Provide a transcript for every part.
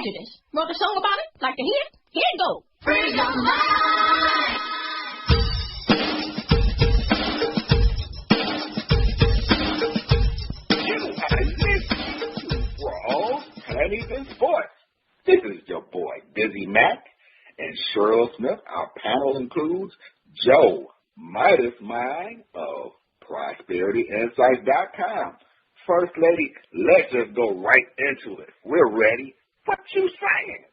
Prejudice. Wrote a song about it? Like to hear it? Here it goes. Free your mind. Panties and Sports. This is your boy, DizzieMac, and Cheryl Smith. Our panel includes Joe, Midas Mind of ProsperityInsights.com. First Lady, let's just go right into it. We're ready. What you saying?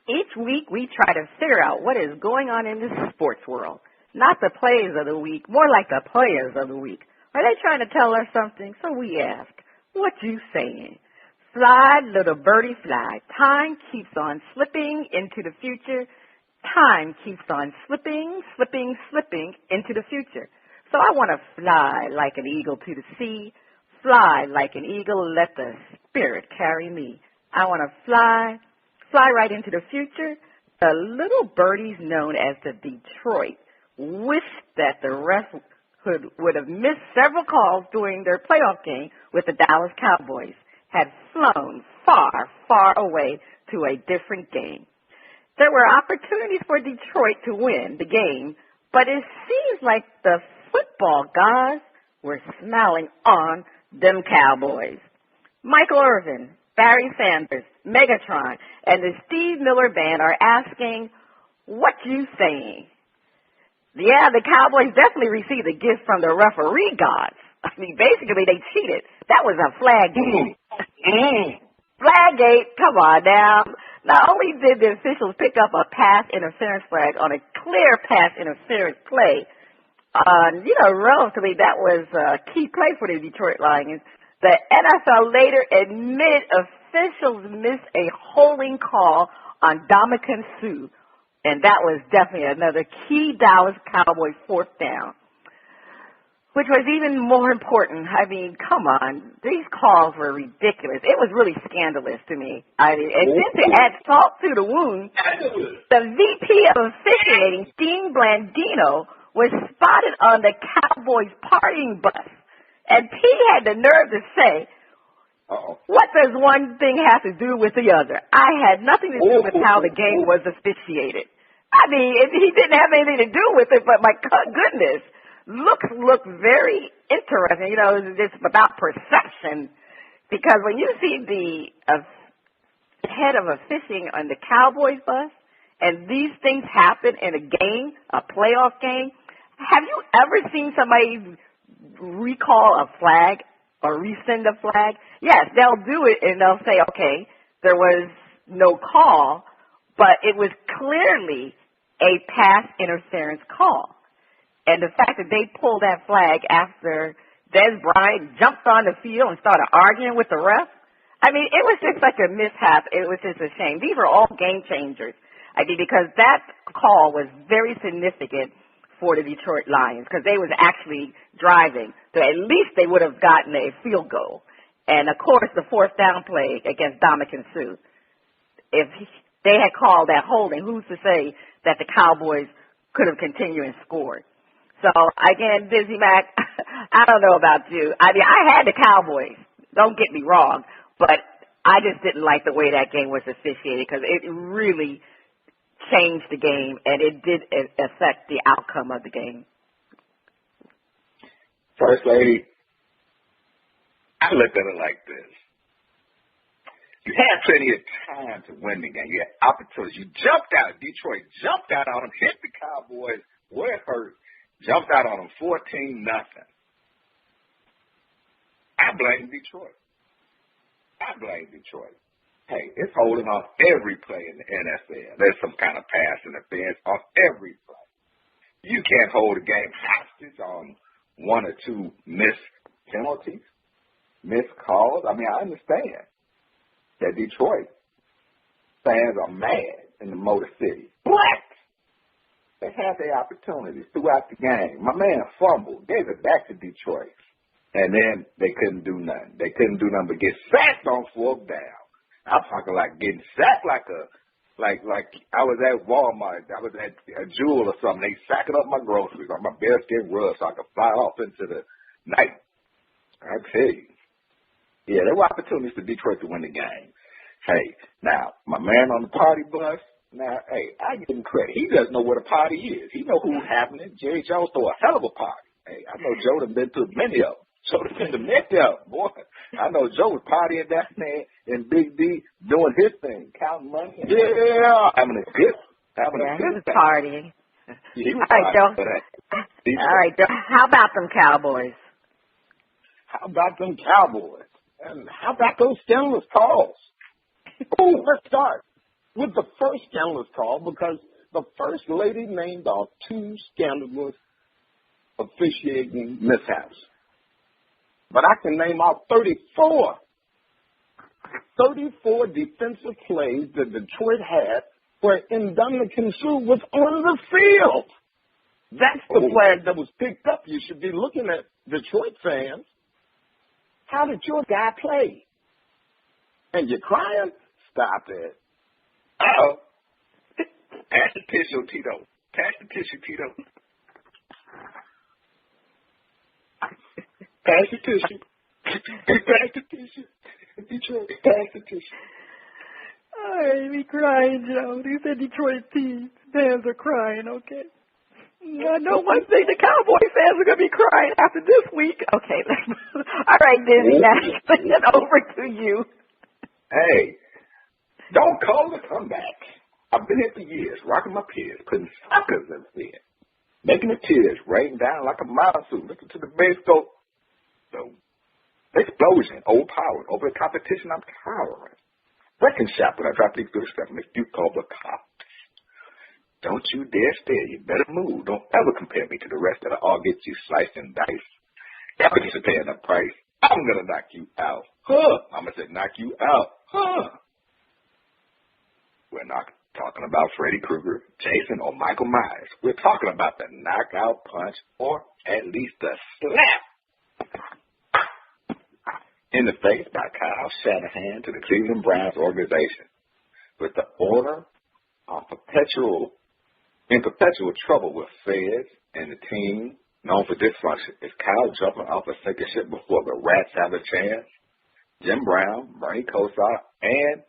Each week we try to figure out what is going on in the sports world. Not the plays of the week, more like the players of the week. Are they trying to tell us something? So we ask, what you saying? Fly, little birdie, fly. Time keeps on slipping into the future. Time keeps on slipping, slipping, slipping into the future. So I want to fly like an eagle to the sea. Fly like an eagle, let the spirit carry me. I want to fly right into the future. The little birdies known as the Detroit wish that the rest would have missed several calls during their playoff game with the Dallas Cowboys, had flown far, far away to a different game. There were opportunities for Detroit to win the game, but it seems like the football gods were smiling on them Cowboys. Michael Irvin, Barry Sanders, Megatron, and the Steve Miller Band are asking, what you saying? Yeah, the Cowboys definitely received a gift from the referee gods. I mean, basically, they cheated. That was a flag game. Flaggate, come on now. Not only did the officials pick up a pass interference flag on a clear pass interference play, relatively that was a key play for the Detroit Lions, the NFL later admitted officials missed a holding call on Ndamukong Suh, and that was definitely another key Dallas Cowboys fourth down, which was even more important. I mean, come on. These calls were ridiculous. It was really scandalous to me. And then to add salt to the wound, the VP of officiating, Dean Blandino, was spotted on the Cowboys partying bus. And P had the nerve to say, what does one thing have to do with the other? I had nothing to do with how the game was officiated. I mean, he didn't have anything to do with it, but my goodness. Looks look very interesting. You know, it's about perception, because when you see the head of officiating on the Cowboys bus and these things happen in a game, a playoff game, have you ever seen somebody recall a flag or rescind a flag? Yes, they'll do it and they'll say, okay, there was no call, but it was clearly a pass interference call. And the fact that they pulled that flag after Des Bryant jumped on the field and started arguing with the ref, I mean, it was just like a mishap. It was just a shame. These are all game changers. I mean, because that call was very significant for the Detroit Lions, because they was actually driving. So at least they would have gotten a field goal. And, of course, the fourth down play against Ndamukong Suh, if they had called that holding, who's to say that the Cowboys could have continued and scored? So, again, DizzieMac, I don't know about you. I mean, I had the Cowboys. Don't get me wrong. But I just didn't like the way that game was officiated, because it really changed the game, and it did affect the outcome of the game. First Lady, I looked at it like this. You had plenty of time to win the game. You had opportunities. You jumped out. Detroit jumped out on them, hit the Cowboys where it hurt, jumped out on them 14-0. I blame Detroit. Hey, it's holding off every play in the NFL. There's some kind of pass interference on every play. You can't hold a game hostage on one or two missed penalties, missed calls. I mean, I understand that Detroit fans are mad in the Motor City. But they had their opportunities throughout the game. My man fumbled, gave it back to Detroit. And then they couldn't do nothing. They couldn't do nothing but get sacked on fourth down. I'm talking like getting sacked like I was at Walmart. I was at a Jewel or something. They sacking up my groceries on my bearskin rug so I could fly off into the night. I tell you. Yeah, there were opportunities for Detroit to win the game. Hey, now, my man on the party bus, now, hey, I give him credit. He doesn't know what a party is. He know who's happening. Jerry Jones throw a hell of a party. Hey, I know Joe done been to many of them. Joe done been to many of them, boy. I know Joe was partying down there in Big D doing his thing, counting money. Yeah, having a good thing. Partying. Yeah, he was all right, Joe. All right, Joe. How about them Cowboys? How about them Cowboys? And how about those scandalous calls? Oh, let's start with the first scandalous call because the first lady named off 2 scandalous officiating mishaps. But I can name off 34 defensive plays that Detroit had where Ndamukong Suh was on the field. That's the flag that was picked up. You should be looking at Detroit fans. How did your guy play? And you're crying? Stop it. Uh-oh. Pass the tissue, Tito. Pass the tissue, Tito. Pass the tissue. Pass the tissue. Detroit, pass the tissue. I be crying, Joe. These are Detroit teams. Fans are crying, okay? I know one thing, the Cowboy fans are going to be crying after this week. Okay, all right, DizzieMac, it over to you. Hey, don't call the comeback. I've been here for years, rocking my peers, putting suckers in the making the tears rain down like a monsoon. Listen to the bass go. So, explosion, overpowered, over the competition, I'm cowering. Wrecking shop when I drop these good stuff, make you call the cops. Don't you dare stare. You better move. Don't ever compare me to the rest of it. I'll get you sliced and diced. Evidence is paying the price. I'm going to knock you out. Huh. I'm going to say knock you out. Huh. We're not talking about Freddy Krueger, Jason, or Michael Myers. We're talking about the knockout punch or at least the slap in the face by Kyle Shanahan to the Cleveland Browns organization with the order of in perpetual trouble with feds and the team known for dysfunction. Is Kyle jumping off a sinking ship before the Rats have a chance? Jim Brown, Bernie Kosar, and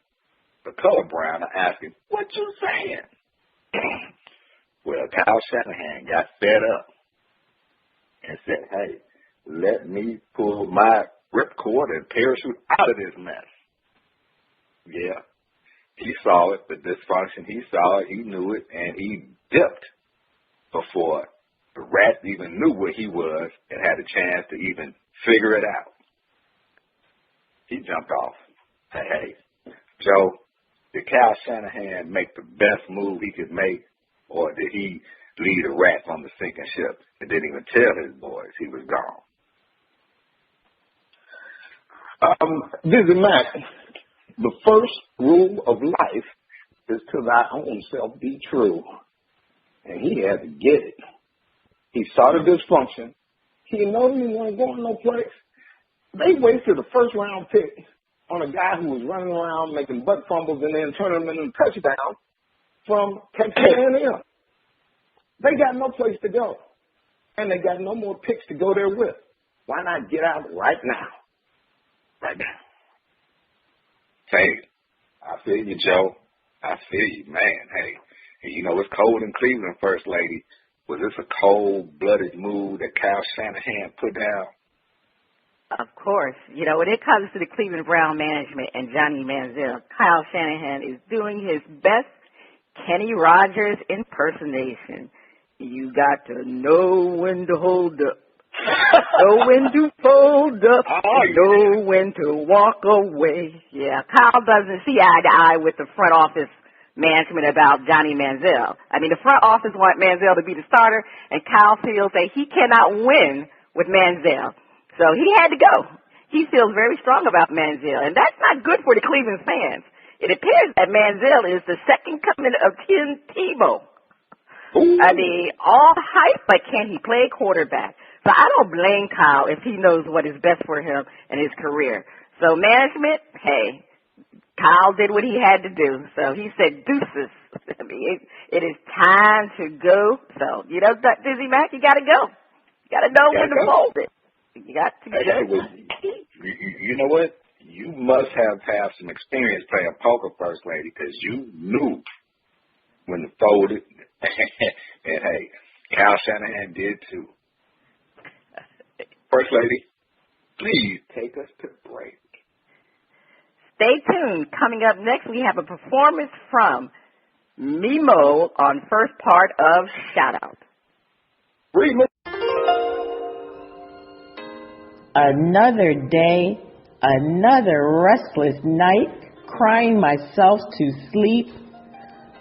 the color Brown are asking, what you saying? Well, Kyle Shanahan got fed up and said, hey, let me pull my ripcord and parachute out of this mess. Yeah. He saw it, the dysfunction. He saw it, he knew it, and he dipped before the Rats even knew where he was and had a chance to even figure it out. He jumped off. Hey, Joe, did Kyle Shanahan make the best move he could make, or did he lead the Rats on the sinking ship and didn't even tell his boys he was gone? DizzieMac, the first rule of life is to thy own self be true. And he had to get it. He saw the dysfunction. He know he wasn't going no place. They wasted a first-round pick on a guy who was running around making butt fumbles and then turning them into a touchdown from Texas A&M. They got no place to go. And they got no more picks to go there with. Why not get out right now? Right now. Hey, I feel you, Joe. I feel you, man. Hey, you know, it's cold in Cleveland, First Lady. Was this a cold-blooded move that Kyle Shanahan put down? Of course. You know, when it comes to the Cleveland Brown management and Johnny Manziel, Kyle Shanahan is doing his best Kenny Rogers impersonation. You got to know when to hold up. Know when to fold up, know when to walk away. Yeah, Kyle doesn't see eye to eye with the front office management about Johnny Manziel. I mean, the front office want Manziel to be the starter, and Kyle feels that he cannot win with Manziel. So he had to go. He feels very strong about Manziel, and that's not good for the Cleveland fans. It appears that Manziel is the second coming of Tim Tebow. Ooh. I mean, all hype, but can he play quarterback? So I don't blame Kyle if he knows what is best for him and his career. So management, hey, Kyle did what he had to do. So he said deuces. I mean, it is time to go. So, you know, DizzieMac, you got to go. You got to know when to fold it. You got to go. You know what? you must have had some experience playing poker, First Lady, because you knew when to fold it. And, hey, Kyle Shanahan did too. First Lady, please take us to break. Stay tuned. Coming up next, we have a performance from Mimo on first part of Shout Out. Another day, another restless night, crying myself to sleep.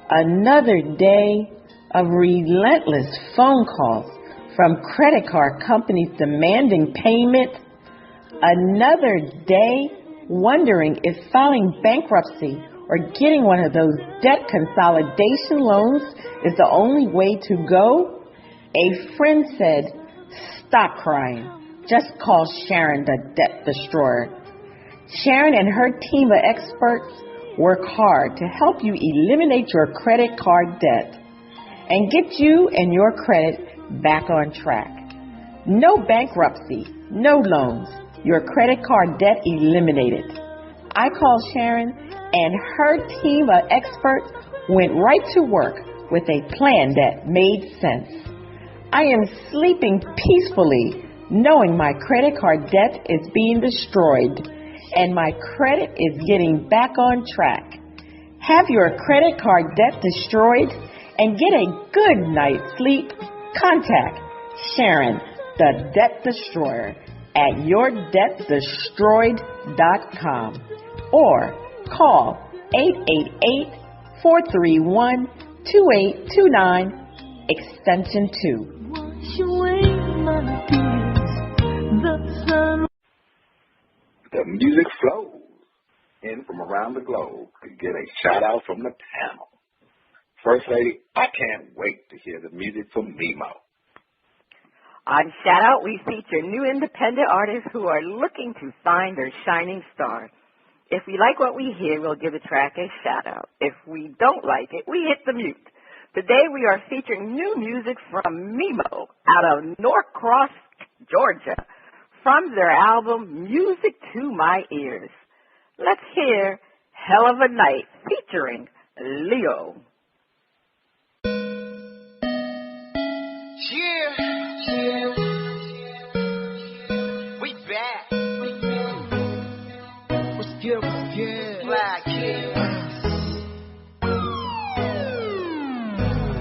Another day of relentless phone calls from credit card companies demanding payment. Another day wondering if filing bankruptcy or getting one of those debt consolidation loans is the only way to go. A friend said, "Stop crying. Just call Sharon, the debt destroyer." Sharon and her team of experts work hard to help you eliminate your credit card debt and get you and your credit back on track. No bankruptcy, no loans, your credit card debt eliminated. I called Sharon and her team of experts went right to work with a plan that made sense. I am sleeping peacefully knowing my credit card debt is being destroyed and my credit is getting back on track. Have your credit card debt destroyed and get a good night's sleep? Contact Sharon, the Debt Destroyer, at yourdebtdestroyed.com or call 888-431-2829, extension 2. The music flows in from around the globe to get a shout out from the panel. First Lady, I can't wait to hear the music from Mimo. On Shout Out, we feature new independent artists who are looking to find their shining star. If we like what we hear, we'll give a track a shout out. If we don't like it, we hit the mute. Today we are featuring new music from Mimo out of Norcross, Georgia, from their album Music to My Ears. Let's hear Hell of a Night featuring Leo. We back. What's good?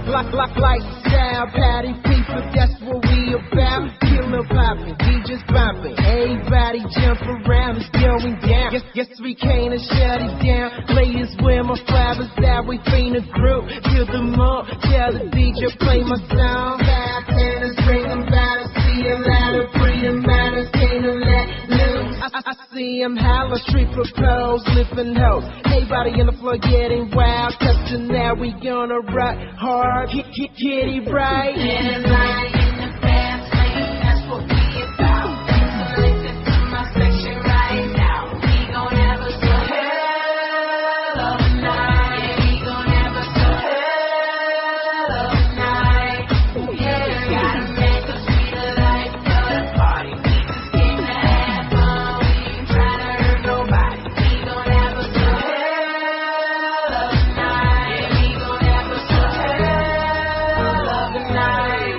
Black Block lifestyle, patty people, that's what we about. Killer poppin', DJs bumpin', everybody jump around, it's going down. Yes, we can't shut it down. Ladies, where my flowers out, we finna group. Till the mall, tell the DJ play my song. Bartenders bring them bottles, see a lot of freedom matters, can't let loose. I see them holler, street propose, living hoes. Everybody in the floor getting wild, cause tonight we gonna rock hard, get it right. Get it right in the fast lane, that's what we about. So listen to my section right now. We gon' have us a hell of a night. Yeah, we gon' have us a hell of a night. Yeah, gotta make us feel the life of the party. We just came to have fun, we ain't tryna hurt nobody. We gon' have us a hell of a night. Yeah, we gon' have us a hell of a night.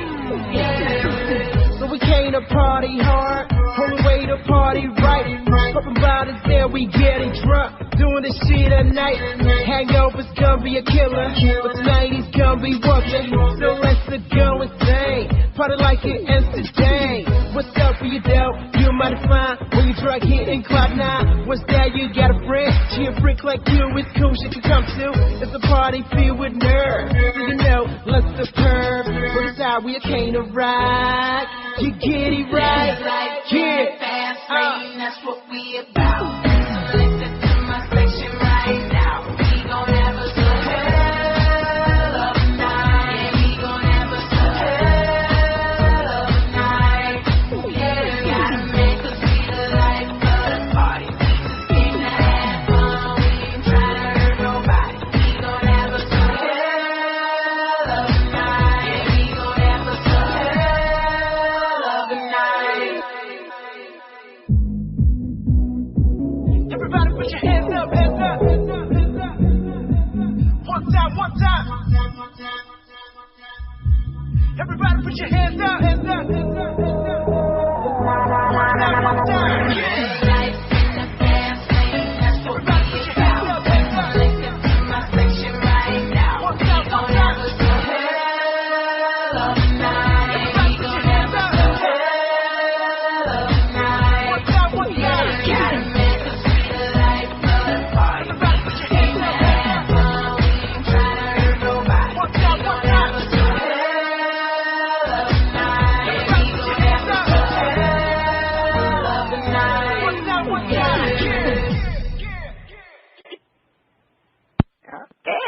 Yeah. So we came to party hard, only way to party right. Poppin' bottles there, we getting drunk, doing this shit at night. Hangover's gonna be a killer, but tonight he's gonna be working. So let's go insane, party like it Amsterdam. What's up for you, dope? You mighty fine when you drunk hitting Cloud 9. What's that? You got a friend? She a freak like you, it's cool, she can come too. It's a party filled with nerves, so you know, let's superb. But it's how we came to ride. You get it right, yeah. Fast lane, that's what we about. So listen to my section right now. We gon' have us a hell of a night. Yeah, we gon' have us a hell of a night. Yeah, gotta make us feel the life of the party. We just came to have fun, we ain't tryna hurt nobody. We gon' have us a hell of a night. Yeah, we gon' have us a hell of a night.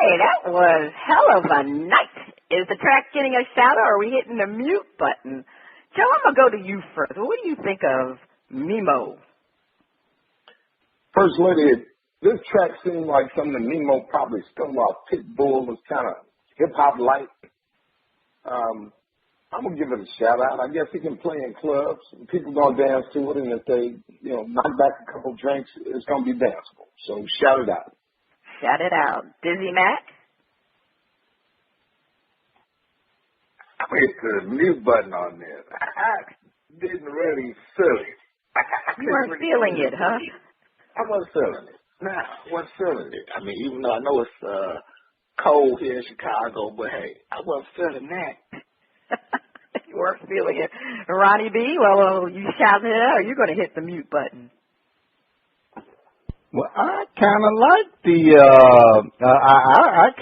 Okay, that was hell of a night. Is the track getting a shout out or are we hitting the mute button? Joe, I'm going to go to you first. What do you think of Mimo? First lady, this track seemed like something that Nemo probably stole off Pitbull. Was kind of hip-hop light. I'm going to give it a shout-out. I guess he can play in clubs. People going to dance to it, and if they, knock back a couple drinks, it's going to be danceable. So shout it out. Shout it out. DizzieMac? I hit the mute button on this. I didn't really feel it. You weren't feeling it, huh? I wasn't feeling it. Nah, I wasn't feeling it. I mean, even though I know it's cold here in Chicago, but hey, I wasn't feeling that. You weren't feeling it. Ronnie B, well, you shouting it out or you going to hit the mute button? Well, I kind of liked I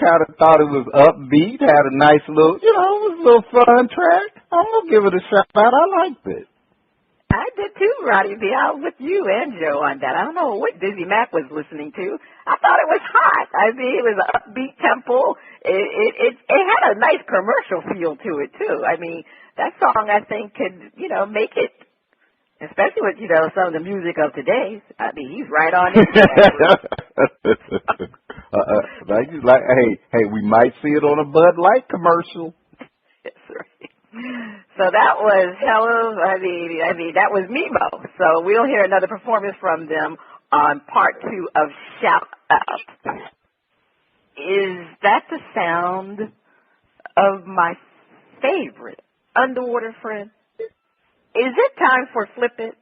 kind of thought it was upbeat, had a nice little, it was a little fun track. I'm going to give it a shout out. I liked it. I did too, Ronnie B. I was with you and Joe on that. I don't know what DizzieMac was listening to. I thought it was hot. I mean, it was an upbeat tempo. It had a nice commercial feel to it too. I mean, that song I think could, make it, especially with, some of the music of today. I mean, he's right on it. Hey, we might see it on a Bud Light commercial. That's right. So that was that was Mimo. So we'll hear another performance from them on part 2 of Shout Out. Is that the sound of my favorite underwater friend? Is it time for Flip It?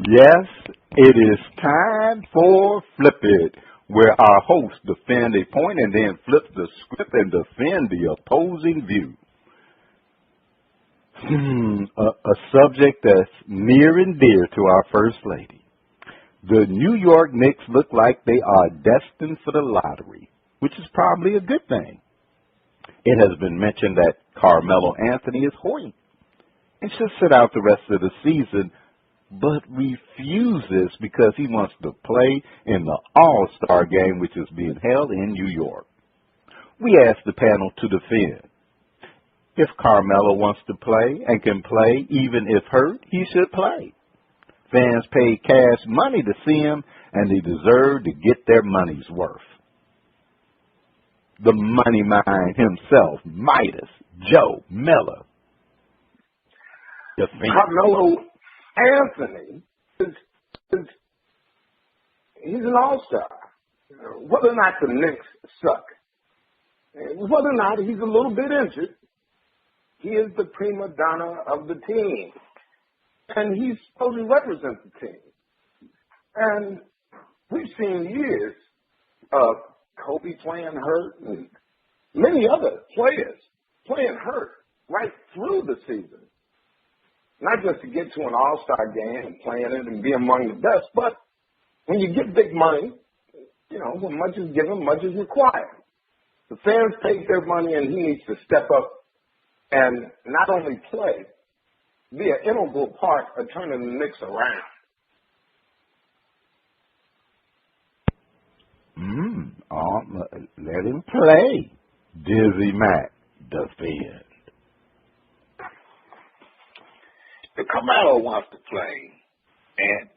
Yes, it is time for Flip It, where our host defends a point and then flips the script and defends the opposing view. A subject that's near and dear to our First Lady. The New York Knicks look like they are destined for the lottery, which is probably a good thing. It has been mentioned that Carmelo Anthony is holding and should sit out the rest of the season, but refuses because he wants to play in the All-Star game, which is being held in New York. We asked the panel to defend. If Carmelo wants to play and can play even if hurt, he should play. Fans paid cash money to see him, and they deserve to get their money's worth. The money mind himself, Midas, Joe Miller. Carmelo Anthony he's an all-star. Whether or not the Knicks suck, whether or not he's a little bit injured, he is the prima donna of the team. And he's supposed to represent the team. And we've seen years of Kobe playing hurt and many other players playing hurt right through the season. Not just to get to an all-star game and playing it and be among the best, but when you get big money, when much is given, much is required. The fans take their money and he needs to step up and not only play, be an integral part of turning the Knicks around. Let him play. DizzieMac, defend. If Carmelo wants to play and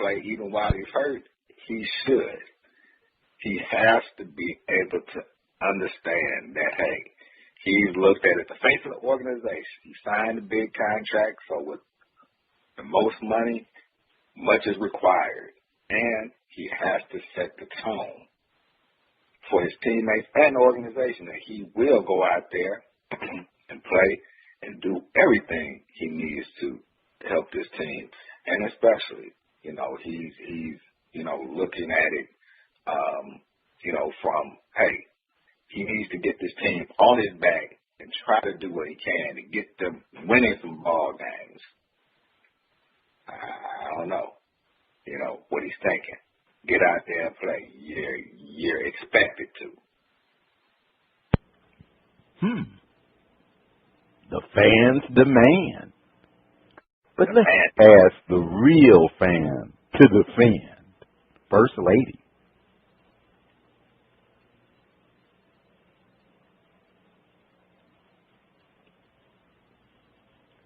play even while he's hurt, he should. He has to be able to understand that, hey, he's looked at it the face of the organization. He signed a big contract, so with the most money, much is required. And he has to set the tone for his teammates and the organization that he will go out there and play and do everything he needs to help this team. And especially, he's looking at it, from, hey, he needs to get this team on his back and try to do what he can to get them winning some ball games. I don't know, what he's thinking. Get out there and play. You're expected to. The fans demand. But let's ask the real fan to defend. First Lady.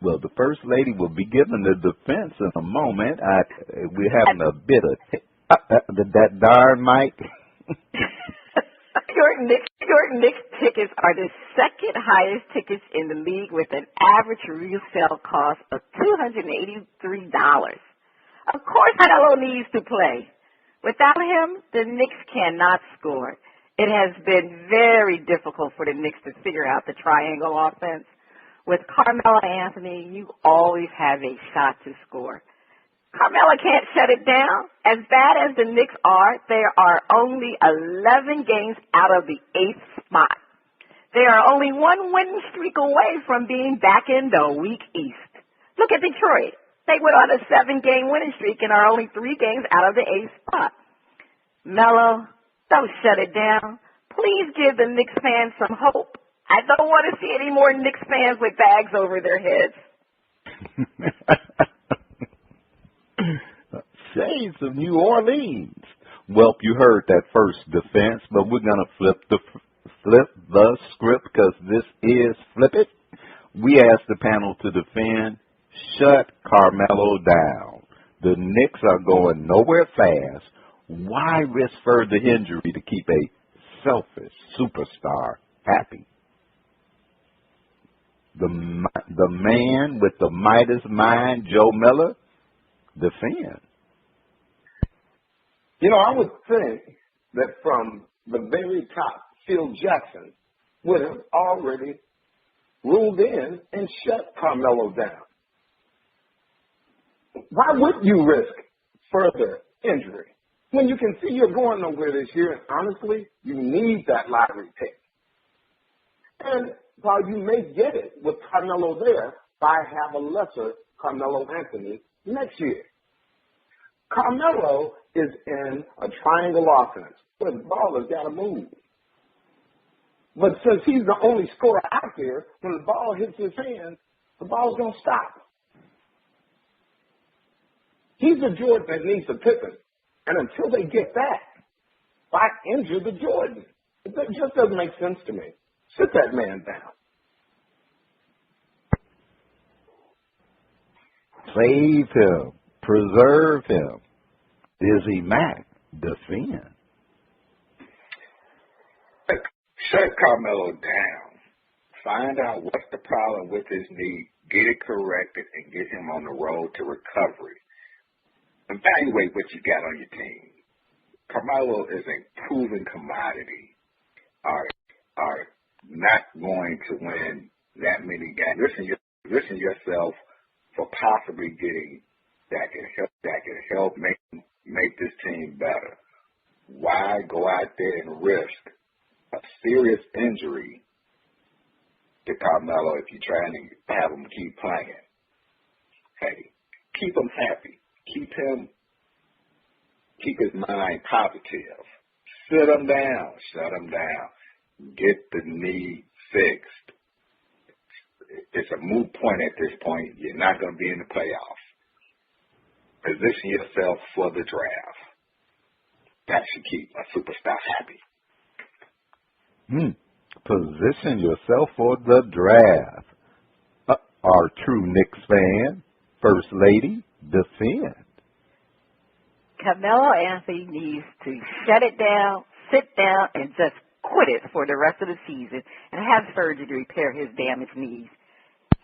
Well, the First Lady will be giving the defense in a moment. We're having a bit of that darn mic. Your Knicks tickets are the second highest tickets in the league with an average resale cost of $283. Of course, Melo needs to play. Without him, the Knicks cannot score. It has been very difficult for the Knicks to figure out the triangle offense. With Carmelo Anthony, you always have a shot to score. Carmelo can't shut it down. As bad as the Knicks are, there are only 11 games out of the 8th spot. They are only one winning streak away from being back in the weak East. Look at Detroit. They went on a 7-game winning streak and are only 3 games out of the 8th spot. Melo, don't shut it down. Please give the Knicks fans some hope. I don't want to see any more Knicks fans with bags over their heads. Shades of New Orleans. Well, you heard that first defense, but we're going to flip the script because this is Flip It. We asked the panel to defend. Shut Carmelo down. The Knicks are going nowhere fast. Why risk further injury to keep a selfish superstar happy? The man with the Midas mind, Joe Miller, defend. I would think that from the very top, Phil Jackson would have already ruled in and shut Carmelo down. Why would you risk further injury when you can see you're going nowhere this year, and honestly, you need that lottery pick? And while you may get it with Carmelo there, I have a lesser Carmelo Anthony next year. Carmelo is in a triangle offense where the ball has got to move. But since he's the only scorer out there, when the ball hits his hands, the ball's going to stop. He's a Jordan that needs a Pippen. And until they get that, why injure the Jordan? It just doesn't make sense to me. Sit that man down. Save him. Preserve him. DizzieMac, defend. Shut Carmelo down. Find out what's the problem with his knee. Get it corrected and get him on the road to recovery. Evaluate what you got on your team. Carmelo is a proven commodity. Are not going to win that many games. Listen yourself for possibly getting that can help make this team better. Why go out there and risk a serious injury to Carmelo if you're trying to have him keep playing? Hey, keep him happy. Keep his mind positive. Sit him down. Shut him down. Get the knee fixed. It's a moot point at this point. You're not going to be in the playoffs. Position yourself for the draft. That should keep a superstar happy. Position yourself for the draft. Our true Knicks fan, First Lady, defend. Carmelo Anthony needs to shut it down, sit down, and just quit it for the rest of the season and have surgery to repair his damaged knees.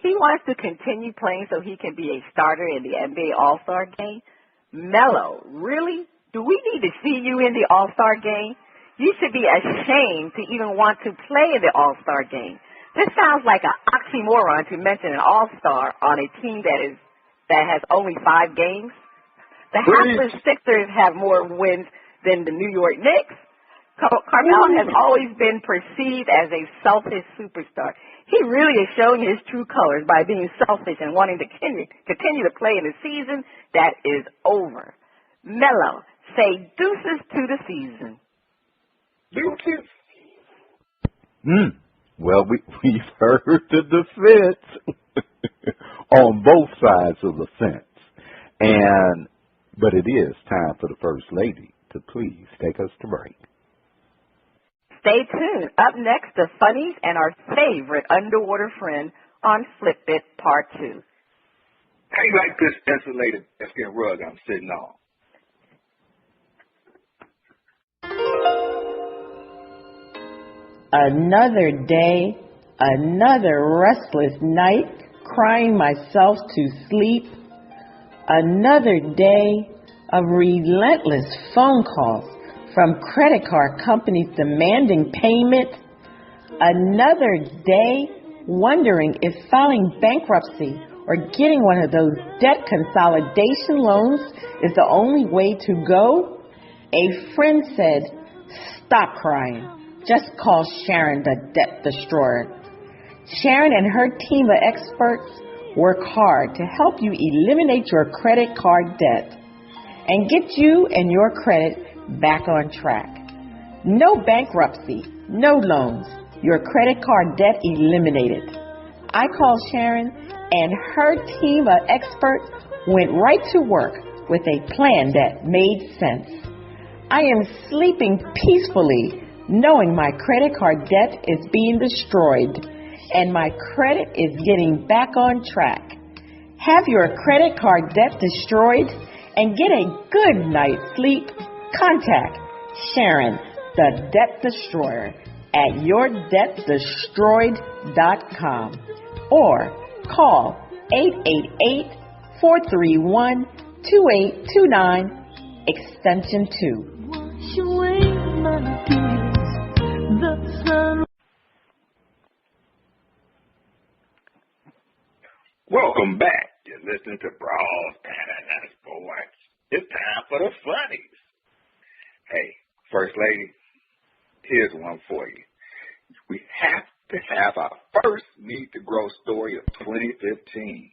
He wants to continue playing so he can be a starter in the NBA All-Star game. Melo, really? Do we need to see you in the All-Star game? You should be ashamed to even want to play in the All-Star game. This sounds like an oxymoron to mention an All-Star on a team that has only 5 games. The hapless Sixers have more wins than the New York Knicks. Carmelo has always been perceived as a selfish superstar. He really is showing his true colors by being selfish and wanting to continue to play in a season that is over. Melo, say deuces to the season. Deuces. Well, we've heard the defense on both sides of the fence. But it is time for the First Lady to please take us to break. Stay tuned. Up next, the funnies and our favorite underwater friend on Flip It Part 2. How you like this insulated bearskin rug I'm sitting on? Another day, another restless night, crying myself to sleep. Another day of relentless phone calls from credit card companies demanding payment. Another day wondering if filing bankruptcy or getting one of those debt consolidation loans is the only way to go. A friend said, "Stop crying. Just call Sharon, the debt destroyer." Sharon and her team of experts work hard to help you eliminate your credit card debt and get you and your credit back on track. No bankruptcy, no loans, your credit card debt eliminated. I called Sharon and her team of experts went right to work with a plan that made sense. I am sleeping peacefully knowing my credit card debt is being destroyed and my credit is getting back on track. Have your credit card debt destroyed and get a good night's sleep? Contact Sharon, the Debt Destroyer, at yourdebtdestroyed.com or call 888-431-2829, extension 2. Wash away my tears, the sun. Welcome back. You're listening to Panties and Sports. It's time for the funnies. Hey, First Lady, here's one for you. We have to have our first Need to Grow story of 2015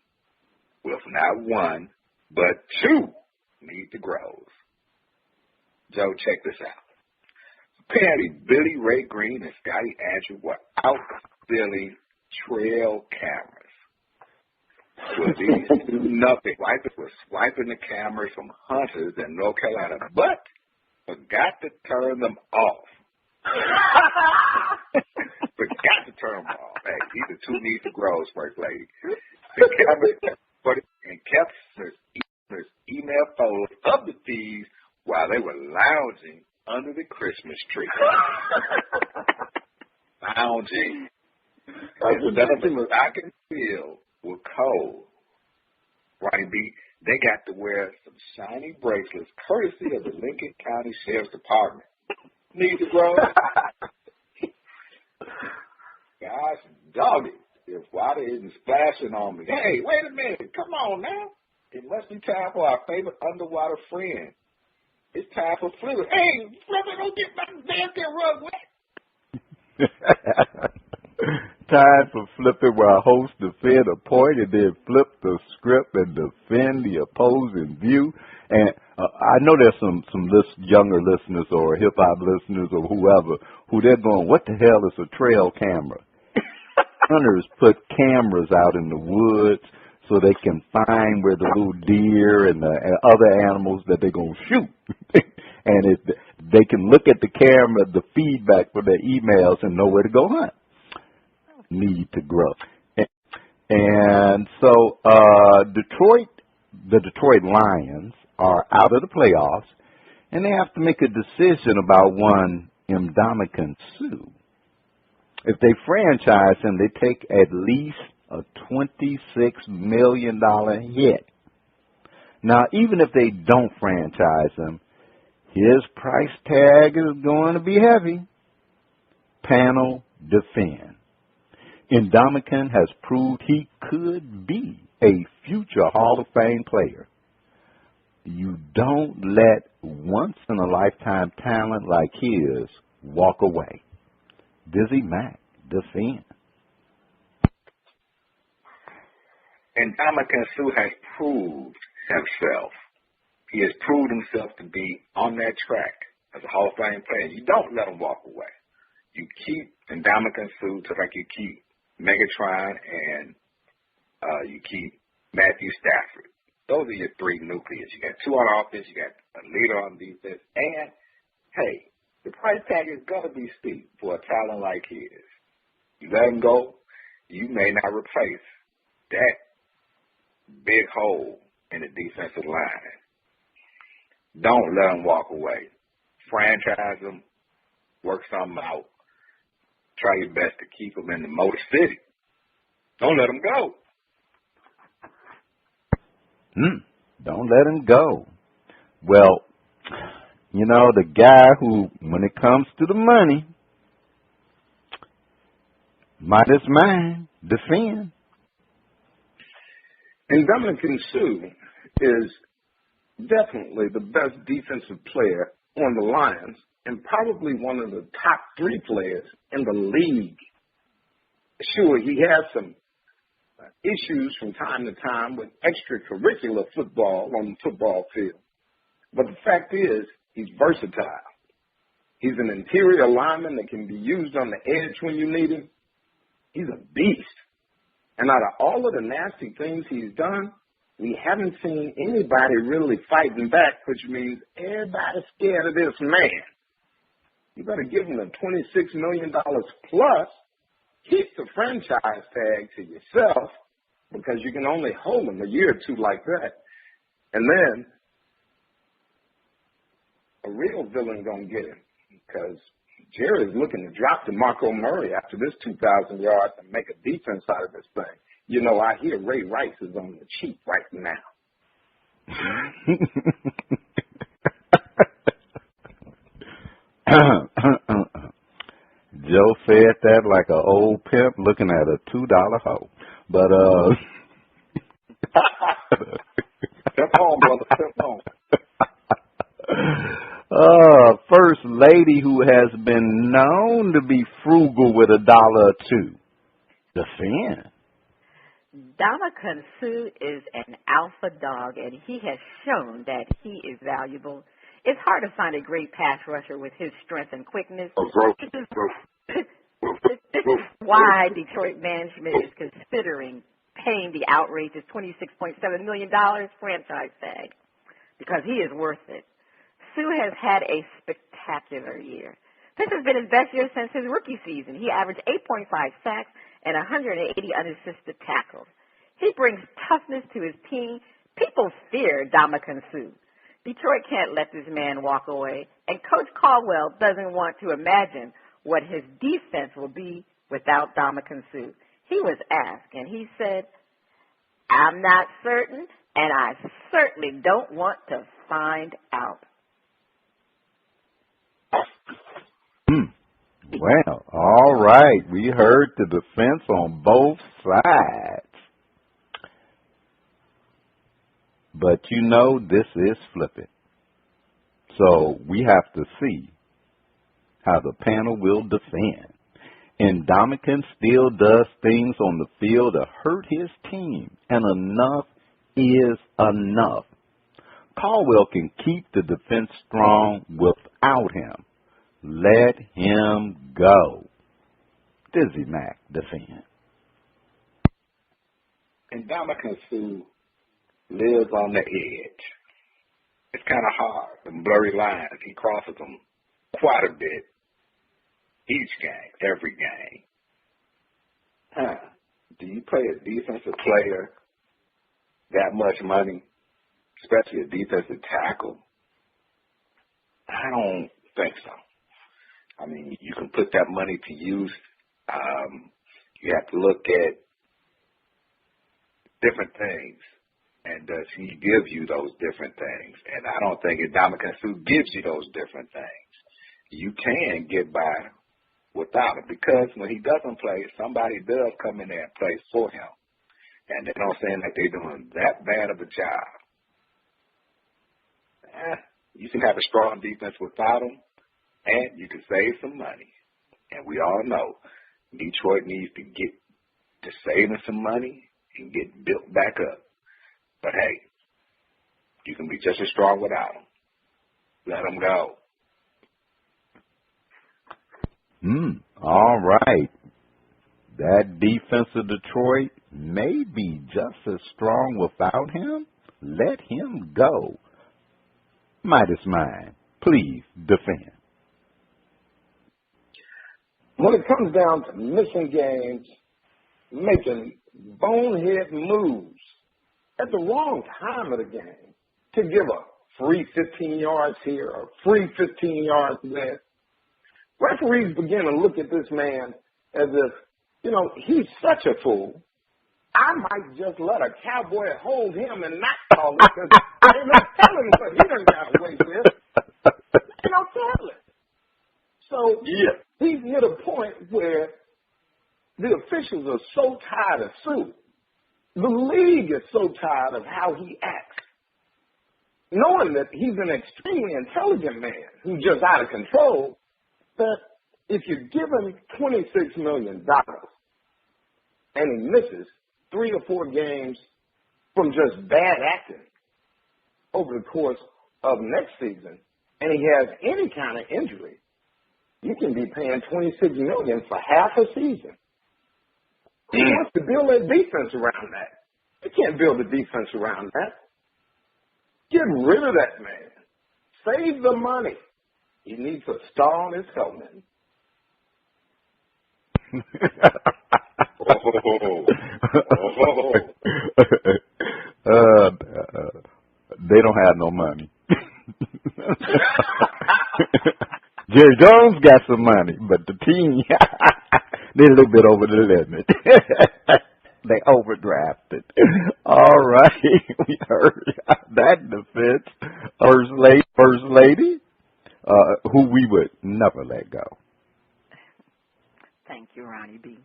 with not one, but 2 Need to Grows. Joe, check this out. Apparently, Billy Ray Green and Scotty Andrew were out stealing trail cameras. Well, these 2 nothing wipers were swiping the cameras from hunters in North Carolina, but forgot to turn them off. Forgot to turn them off. Hey, these are 2 Need to Grows, First Lady. The cameras kept his email folders of the thieves while they were lounging under the Christmas tree. Lounging. The stock and field were cold. Ronnie B, they got to wear some shiny bracelets courtesy of the Lincoln County Sheriff's Department. Need to grow. Gosh, dog it. If water isn't splashing on me. Hey, wait a minute. Come on now. It must be time for our favorite underwater friend. It's time for Flipper. Hey, Flipper, don't get my bearskin rug wet. Time for Flip It, where our host defend a point and then flip the script and defend the opposing view. And I know there's some younger listeners or hip-hop listeners or whoever who they're going, what the hell is a trail camera? Hunters put cameras out in the woods so they can find where the little deer and the other animals that they're going to shoot. And they can look at the camera, the feedback for their emails, and know where to go hunt. Need to grow. And so the Detroit Lions are out of the playoffs, and they have to make a decision about one Ndamukong Suh. If they franchise him, they take at least a $26 million hit. Now, even if they don't franchise him, His price tag is going to be heavy. Panel defend. Ndamukong has proved he could be a future Hall of Fame player. You don't let once-in-a-lifetime talent like his walk away. DizzieMac defend. Ndamukong has proved himself. He has proved himself to be on that track as a Hall of Fame player. You don't let him walk away. You keep Ndamukong just like you keep Megatron and you keep Matthew Stafford. Those are your three nucleus. You got two on offense, you got a leader on defense, and, hey, the price tag is going to be steep for a talent like his. You let him go, you may not replace that big hole in the defensive line. Don't let him walk away. Franchise him, work something out. Try your best to keep him in the Motor City. Don't let him go. Don't let him go. Well, you know, the guy who, when it comes to the money, Midas man, defend. Ndamukong Suh is definitely the best defensive player on the Lions and probably one of the top three players in the league. Sure, he has some issues from time to time with extracurricular football on the football field. But the fact is, he's versatile. He's an interior lineman that can be used on the edge when you need him. He's a beast. And out of all of the nasty things he's done, we haven't seen anybody really fighting back, which means everybody's scared of this man. You better give him the $26 million plus. Keep the franchise tag to yourself because you can only hold him a year or two like that. And then a real villain going to get him because Jerry is looking to drop DeMarco Murray after this 2,000 yards and make a defense out of this thing. You know, I hear Ray Rice is on the cheap right now. Joe said that like an old pimp looking at a $2 hoe. But Step on, brother. Step on. First lady who has been known to be frugal with $1 or $2. Defend. Ndamukong Suh is an alpha dog, and he has shown that he is valuable. It's hard to find a great pass rusher with his strength and quickness. This is why Detroit management is considering paying the outrageous $26.7 million franchise tag because he is worth it. Suh has had a spectacular year. This has been his best year since his rookie season. He averaged 8.5 sacks and 180 unassisted tackles. He brings toughness to his team. People fear Ndamukong Suh. Detroit can't let this man walk away, and Coach Caldwell doesn't want to imagine what his defense will be without Ndamukong Suh. He was asked, and he said, "I'm not certain, and I certainly don't want to find out." Well, all right. We heard the defense on both sides. But you know, this is flipping. So we have to see how the panel will defend. And Ndamukong still does things on the field to hurt his team. And enough is enough. Caldwell can keep the defense strong without him. Let him go. DizzieMac defend. And Ndamukong Suh lives on the edge. It's kind of hard, the blurry lines. He crosses them quite a bit each game, every game. Do you pay a defensive player that much money, especially a defensive tackle? I don't think so. I mean, you can put that money to use. You have to look at different things And does he give you those different things? And I don't think Ndamukong Suh gives you those different things. You can get by without him because when he doesn't play, somebody does come in there and play for him. And they don't seem like they're doing that bad of a job. You can have a strong defense without him, and you can save some money. And we all know Detroit needs to get to saving some money and get built back up. But, hey, you can be just as strong without him. Let him go. All right. That defense of Detroit may be just as strong without him. Let him go. Midas Mind, please defend. When it comes down to missing games, making bonehead moves at the wrong time of the game to give a free 15 yards here or free 15 yards there, referees begin to look at this man as if, he's such a fool. I might just let a cowboy hold him and not call it because ain't no telling what he done got away with. Ain't no telling. So he's hit a point where the officials are so tired of Suh. The league is so tired of how he acts, knowing that he's an extremely intelligent man who's just out of control, that if you give him $26 million and he misses 3 or 4 games from just bad acting over the course of next season, and he has any kind of injury, you can be paying $26 million for half a season. Who wants to build a defense around that? You can't build a defense around that. Get rid of that man. Save the money. He needs a star on his helmet. They don't have no money. Jerry Jones got some money, but the team, they're a little bit over the limit. They overdrafted. All right, we heard that defense. First lady, who we would never let go. Thank you, Ronnie B.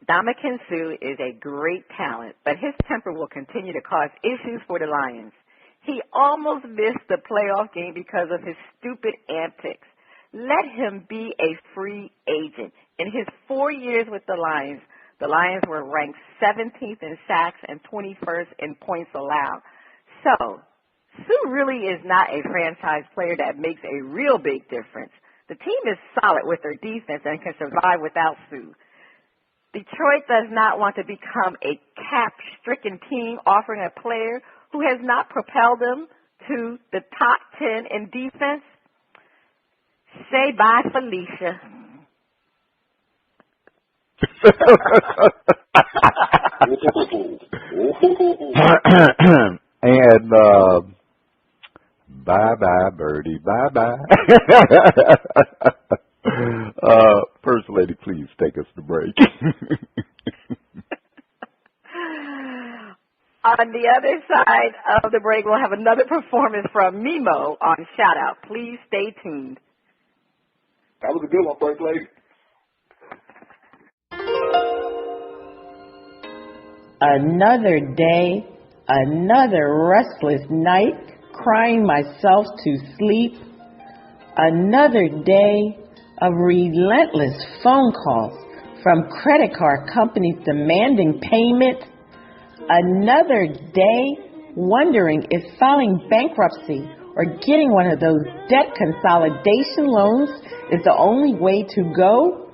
Ndamukong Suh is a great talent, but his temper will continue to cause issues for the Lions. He almost missed the playoff game because of his stupid antics. Let him be a free agent. In his 4 years with the Lions were ranked 17th in sacks and 21st in points allowed. So, Suh really is not a franchise player that makes a real big difference. The team is solid with their defense and can survive without Suh. Detroit does not want to become a cap-stricken team offering a player who has not propelled them to the top 10 in defense. Say bye, Felicia. And bye-bye, Birdie. Bye-bye. First Lady, please take us to break. On the other side of the break, we'll have another performance from Mimo on Shout Out. Please stay tuned. That was a good one, First Lady. Another day, another restless night, crying myself to sleep. Another day of relentless phone calls from credit card companies demanding payment. Another day wondering if filing bankruptcy or getting one of those debt consolidation loans is the only way to go.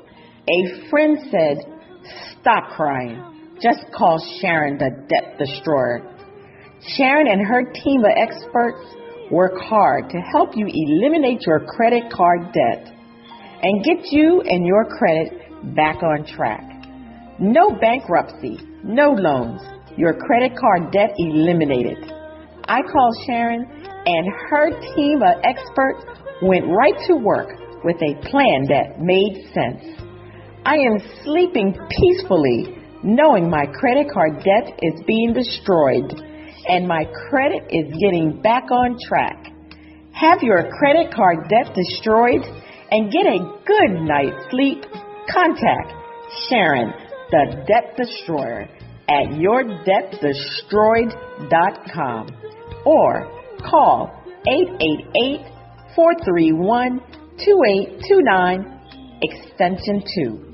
A friend said, "Stop crying. Just call Sharon, the debt destroyer." Sharon and her team of experts work hard to help you eliminate your credit card debt and get you and your credit back on track. No bankruptcy, no loans, your credit card debt eliminated. I called Sharon and her team of experts went right to work with a plan that made sense. I am sleeping peacefully knowing my credit card debt is being destroyed and my credit is getting back on track. Have your credit card debt destroyed and get a good night's sleep? Contact Sharon, the Debt Destroyer, at yourdebtdestroyed.com or call 888-431-2829, extension 2.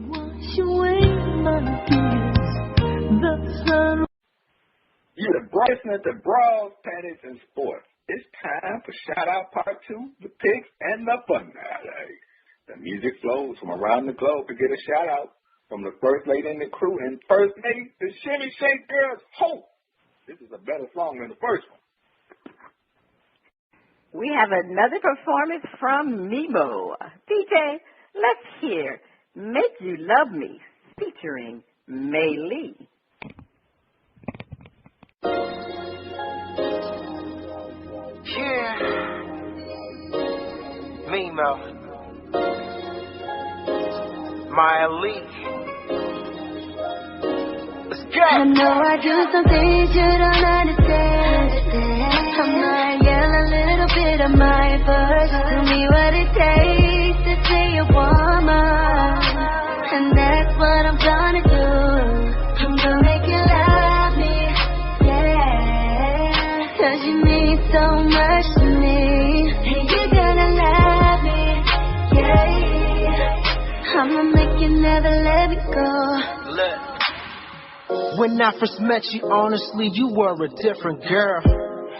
You the listening to Bras, Panties and Sports. It's time for Shout Out Part 2, the picks and the fun. The music flows from around the globe to get a shout out from the first lady in the crew. And first lady, the Shimmy Shake Girls, Hope. This is a better song than the first one. We have another performance from Nemo. DJ, let's hear Make You Love Me, featuring May Lee. Yeah, Mimo, Maya Lee. Let's go. I know I do some things you don't understand. I might yell a little bit of my voice. Tell me what it takes to say you want more, and that's what I'm gonna do. I'm gonna make you love me, yeah, 'cause you mean so much to me, and you're gonna love me, yeah. I'ma make you never let me go. Look, when I first met you, honestly, you were a different girl.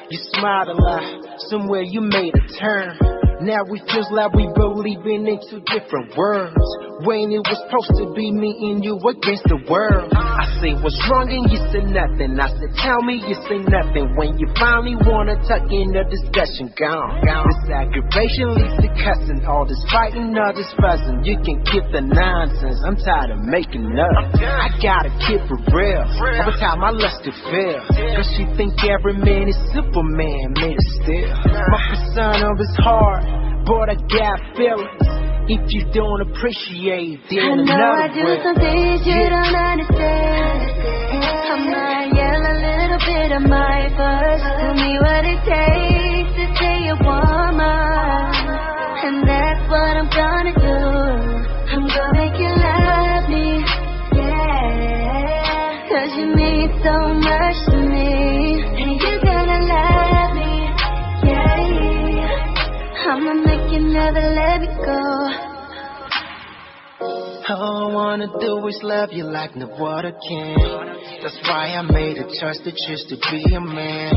You smiled a lot, somewhere you made a turn. Now it feels like we both living in two different worlds. When it was supposed to be me and you against the world. I say what's wrong and you say nothing. I said tell me, you say nothing. When you finally wanna tuck in the discussion, gone. This aggravation leads to cussing. All this fighting, all this fussing. You can keep the nonsense. I'm tired of making up. I gotta keep it real. Every time I lust to feel. 'Cause she think every man is Superman, made of steel. My persona is hard, but I got feelings. If you don't appreciate, then I know another I do way. some things you don't understand. I might yell a little bit of my voice. Tell me what it takes to say you want more, and that's what I'm gonna do. I'm gonna make you love me, yeah, 'cause you mean so much to me, and you're gonna love me, yeah. I'ma make you never let me go. All I wanna do is love you like no water can. That's why I made a choice to choose to be a man.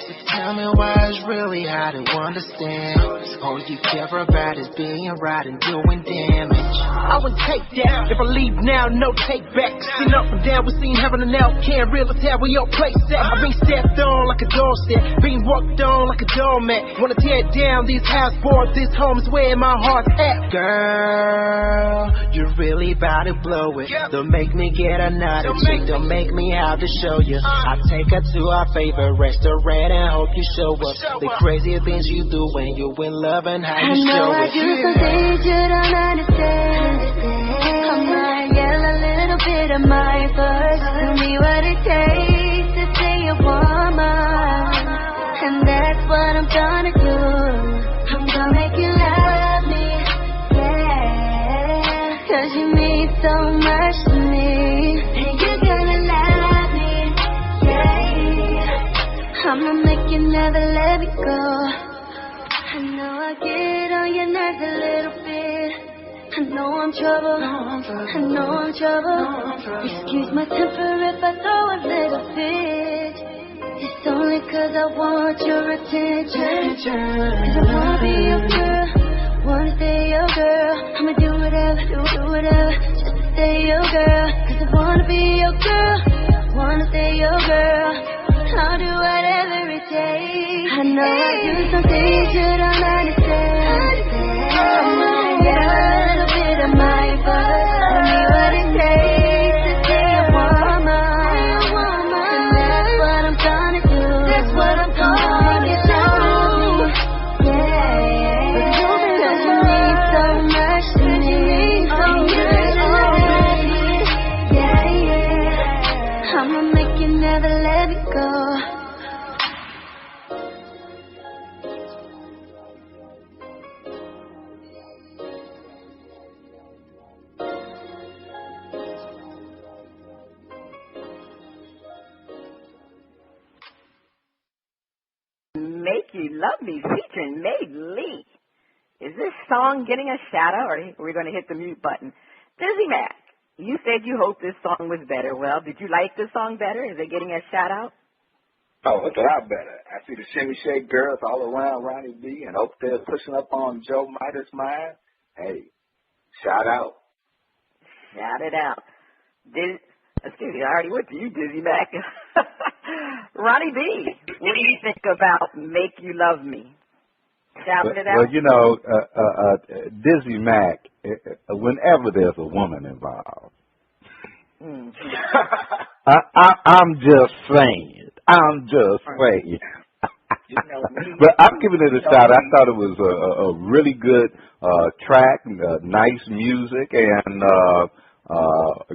So tell me why it's really hard to understand. All you care about is being right and doing damage. I wouldn't take that. If I leave now, no take back. Seen up and down, we seen heaven and hell. Can't really tell where your place at. I've been stepped on like a doorstep, being walked on like a doormat. Wanna tear down these house boards, this home's where my heart's at. Girl, you're really about to blow it. Don't make me get another chick. Don't make me have to show you. I take her to our favorite restaurant and hope you show up. The crazy things you do when you in love and how I you know show I it. do some things you don't understand. I might yell a little bit of my voice. Tell me what it takes to say you want more, and that's what I'm gonna do. I'm gonna make you love me, yeah, 'cause you mean so much to me, and you're gonna love me, yeah. I'ma make you never let me go. I know I get on your nerves a little bit. I know I'm trouble. I know I'm trouble. Excuse my temper if I throw a little fit. It's only 'cause I want your attention. 'Cause I wanna be your girl, wanna stay your girl. I'ma do whatever, just to stay your girl. 'Cause I wanna be your girl, wanna stay your girl. I'll do whatever it takes. I know I do some things you don't understand. I might yell a little bit of my voice. Tell me what it takes to say you want more, and that's what I'm gonna do. That's what I'm gonna do. Yeah, 'cause you mean so much to me. Yeah, yeah. Love Me featuring May Lee. Is this song getting a shout-out, or are we going to hit the mute button? DizzieMac, you said you hoped this song was better. Well, did you like this song better? Is it getting a shout-out? Oh, it's a lot better. I see the Shimmy Shake girls all around Ronnie B, and hope they're pushing up on Joe Midas' mind. Hey, shout out. Shout it out. Excuse me, I already went to you, DizzieMac. Ronnie B, what do you think about Make You Love Me? Shout it out. Well, you know, DizzieMac, whenever there's a woman involved, I'm just saying. But I'm giving it a shot. I thought it was a really good track, nice music, and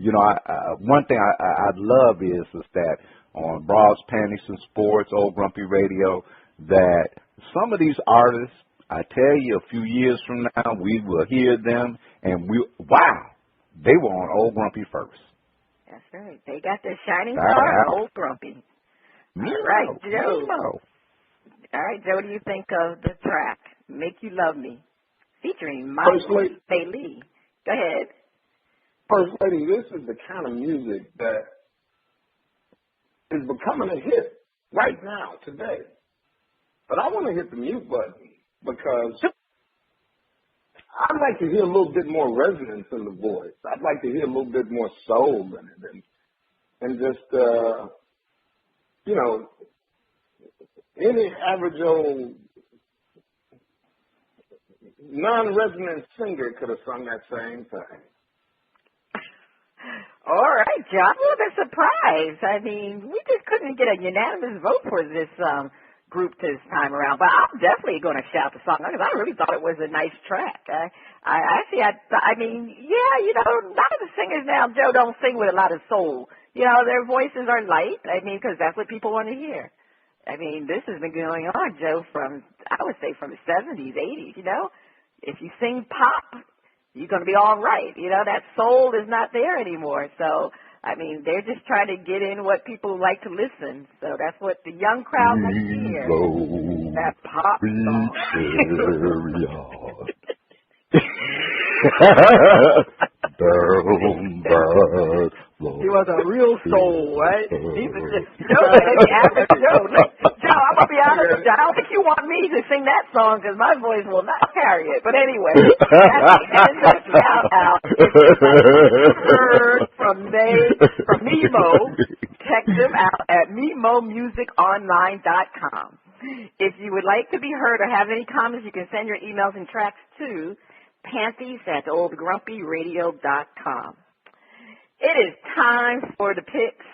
you know, one thing I love is that on Broad's Panties and Sports, Old Grumpy Radio, that some of these artists, I tell you, a few years from now, we will hear them, and they were on Old Grumpy first. That's right. They got their shining star, Old Grumpy. All right, Joe. All right, Joe, what do you think of the track, Make You Love Me, featuring May Lee? Go ahead. First Lady, this is the kind of music that is becoming a hit right now, today. But I want to hit the mute button because I'd like to hear a little bit more resonance in the voice. I'd like to hear a little bit more soul in it, and just, you know, any average old non-resonant singer could have sung that same thing. All right, John. I'm a little bit surprised. I mean, we just couldn't get a unanimous vote for this group this time around. But I'm definitely going to shout the song because I really thought it was a nice track. I mean, yeah, you know, a lot of the singers now, Joe, don't sing with a lot of soul. You know, their voices are light. I mean, because that's what people want to hear. I mean, this has been going on, Joe, I would say from the 70s, 80s, you know. If you sing pop, you're going to be all right. You know, that soul is not there anymore. So, I mean, they're just trying to get in what people like to listen. So that's what the young crowd wants to hear. That pop song. He was a real soul, right? He's just Joe, the average Joe. Joe, I'm going to be honest with you. I don't think you want me to sing that song because my voice will not carry it. But anyway, that's a shout out. Heard from Memo. Check them out at memomusiconline.com. If you would like to be heard or have any comments, you can send your emails and tracks to panties@oldgrumpyradio.com. It is time for the picks,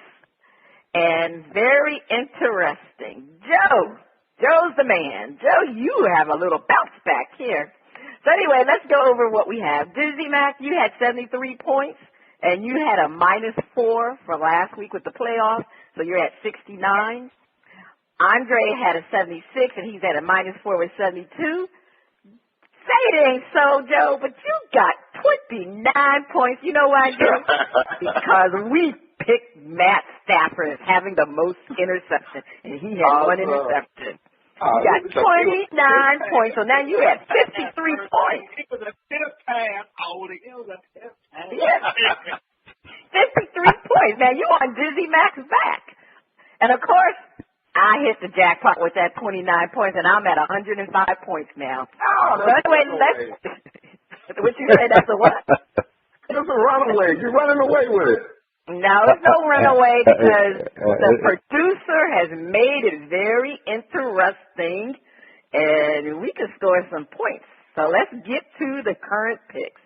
and very interesting. Joe's the man. Joe, you have a little bounce back here. So anyway, let's go over what we have. DizzieMac, you had 73 points, and you had a -4 for last week with the playoffs, so you're at 69. Andre had a 76, and he's at a -4 with 72. Say it ain't so, Joe, but you got 29 points. You know why, Joe? Because we picked Matt Stafford as having the most interception, and he had one interception. You got 29 points, so now you had 53 points. It was a fifth pass, Oldie. It was a fifth pass. Yes. 53 points. Now you on DizzieMac's back. And, of course, I hit the jackpot with that 29 points, and I'm at 105 points now. Oh, so anyway, what you say, that's a what? It's a runaway. You're running away with it. No, it's no runaway because the producer has made it very interesting, and we can score some points. So let's get to the current picks.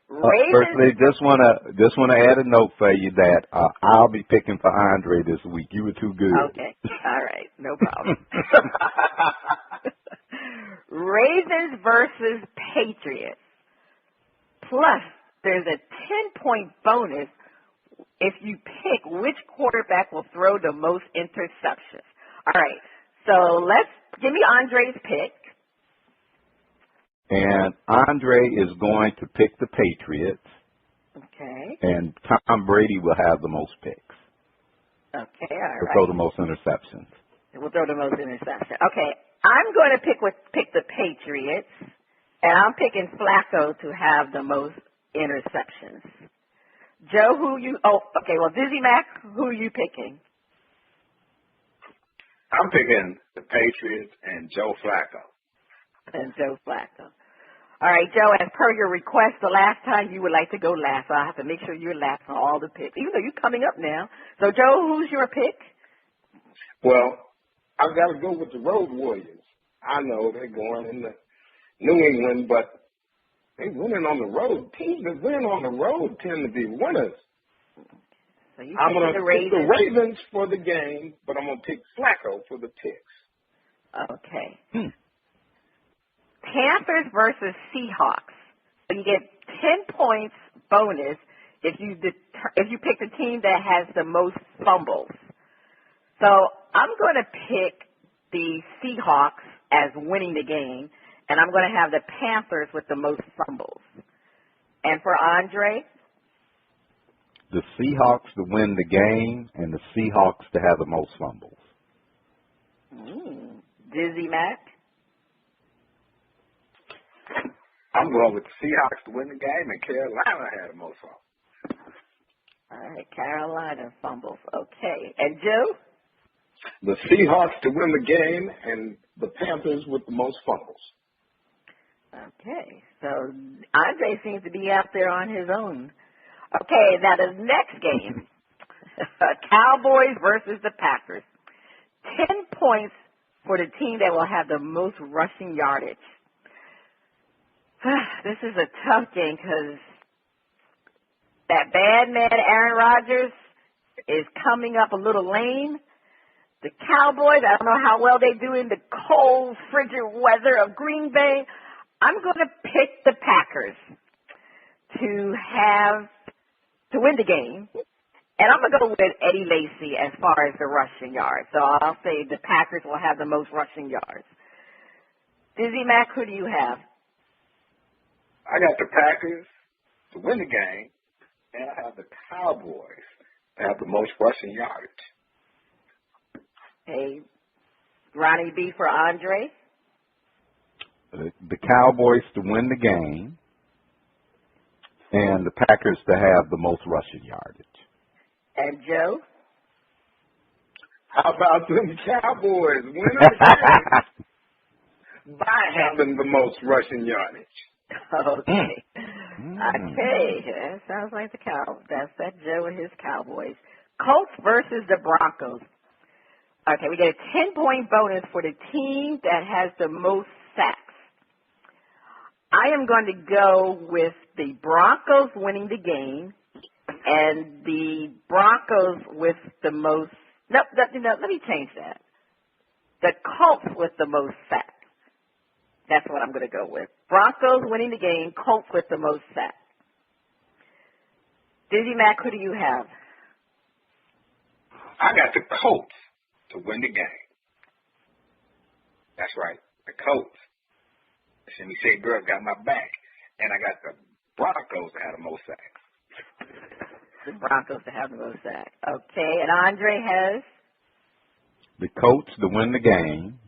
Firstly, just wanna add a note for you that I'll be picking for Andre this week. You were too good. Okay, all right, no problem. Ravens versus Patriots. Plus, there's a 10-point bonus if you pick which quarterback will throw the most interceptions. All right, so give me Andre's pick. And Andre is going to pick the Patriots. Okay. And Tom Brady will have the most picks. Okay, all right. Will throw the most interceptions. We'll throw the most interceptions. Okay, I'm going to pick the Patriots, and I'm picking Flacco to have the most interceptions. Joe, DizzieMac, who are you picking? I'm picking the Patriots and Joe Flacco. And Joe Flacco. All right, Joe, as per your request, the last time you would like to go last, so I have to make sure you're last on all the picks, even though you're coming up now. So, Joe, who's your pick? Well, I've got to go with the Road Warriors. I know they're going into New England, but they're winning on the road. Teams that win on the road tend to be winners. So you I'm going to pick the Ravens. Ravens for the game, but I'm going to pick Flacco for the picks. Okay. Panthers versus Seahawks. So you get 10 points bonus if you pick the team that has the most fumbles. So I'm going to pick the Seahawks as winning the game, and I'm going to have the Panthers with the most fumbles. And for Andre? The Seahawks to win the game and the Seahawks to have the most fumbles. DizzieMac? I'm going with the Seahawks to win the game, and Carolina had the most fumbles. All right, Carolina fumbles. Okay. And Joe? The Seahawks to win the game and the Panthers with the most fumbles. Okay. So Andre seems to be out there on his own. Okay, now the next game, Cowboys versus the Packers. 10 points for the team that will have the most rushing yardage. This is a tough game because that bad man Aaron Rodgers is coming up a little lame. The Cowboys, I don't know how well they do in the cold, frigid weather of Green Bay. I'm going to pick the Packers to win the game. And I'm going to go with Eddie Lacy as far as the rushing yards. So I'll say the Packers will have the most rushing yards. DizzieMac, who do you have? I got the Packers to win the game, and I have the Cowboys to have the most rushing yardage. Hey, Ronnie B for Andre. The Cowboys to win the game, and the Packers to have the most rushing yardage. And Joe? How about them Cowboys winning the game by having the most rushing yardage? Okay. Okay. That sounds like that's Joe and his Cowboys. Colts versus the Broncos. Okay, we get a 10-point bonus for the team that has the most sacks. I am going to go with the Broncos winning the game and the Broncos with the most. No, let me change that. The Colts with the most sacks. That's what I'm going to go with. Broncos winning the game, Colts with the most sacks. DizzieMac, who do you have? I got the Colts to win the game. That's right, the Colts. Shimmy Shea Girl got my back. And I got the Broncos to have the most sacks. The Broncos to have the most sacks. Okay, and Andre has? The Colts to win the game,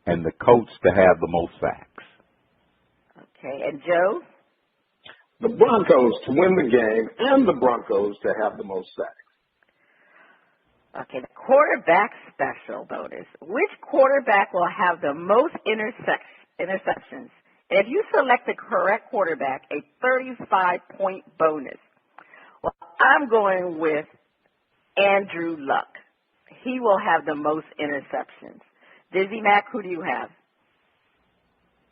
and the Colts to have the most sacks. Okay, and Joe? The Broncos to win the game and the Broncos to have the most sacks. Okay, the quarterback special bonus. Which quarterback will have the most interceptions? And if you select the correct quarterback, a 35-point bonus. Well, I'm going with Andrew Luck. He will have the most interceptions. DizzieMac, who do you have?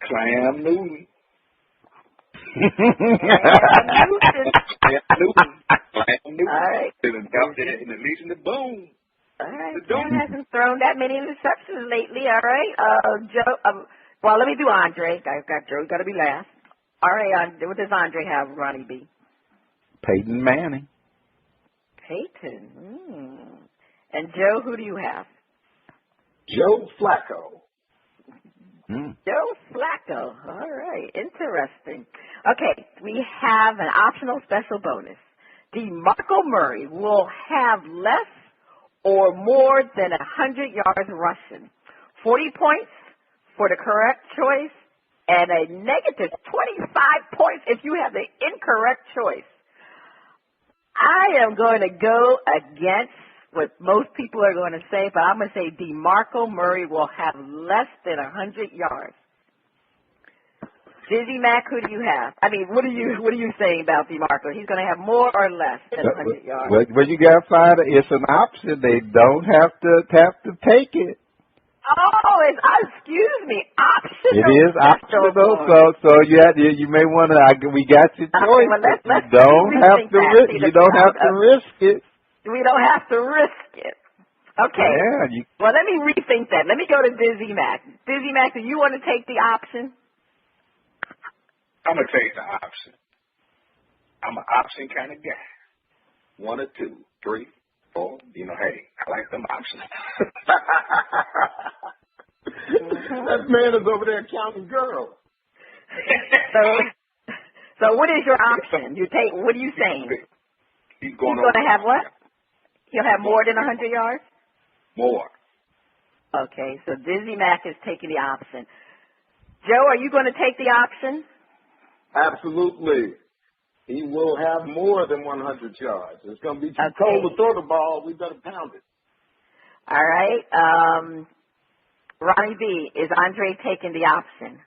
Cam Newton. All right. In the Legion of Boom. All right. Cam hasn't thrown that many interceptions lately. All right. Joe. Well, let me do Andre. I've got Joe. Got to be last. All right. What does Andre have, Ronnie B? Peyton Manning. Peyton. And Joe, who do you have? Joe Flacco. Joe Flacco. All right. Interesting. Okay. We have an optional special bonus. DeMarco Murray will have less or more than 100 yards rushing 40 points for the correct choice, and a negative 25 points if you have the incorrect choice. I am going to go against what most people are going to say, but I'm going to say DeMarco Murray will have less than 100 yards. DizzieMac, who do you have? I mean, what are you saying about DeMarco? He's going to have more or less than 100 yards. Well, you got to find it's an option. They don't have to take it. Oh, excuse me, optional. It is optional, so you may want to. We got your choice. Well, you don't have to risk. You don't have to risk it. We don't have to risk it. Okay. Yeah, well, let me rethink that. Let me go to DizzieMac. DizzieMac, do you want to take the option? I'm going to take the option. I'm an option kind of guy. 1 or 2, 3, 4. You know, hey, I like them options. That man is over there counting girls. So what is your option? What are you saying? He's going to have what? He'll have more than 100 yards? More. Okay, so DizzieMac is taking the option. Joe, are you going to take the option? Absolutely. He will have more than 100 yards. It's going to be too cold to throw the ball. We better pound it. All right. Ronnie B, is Andre taking the option?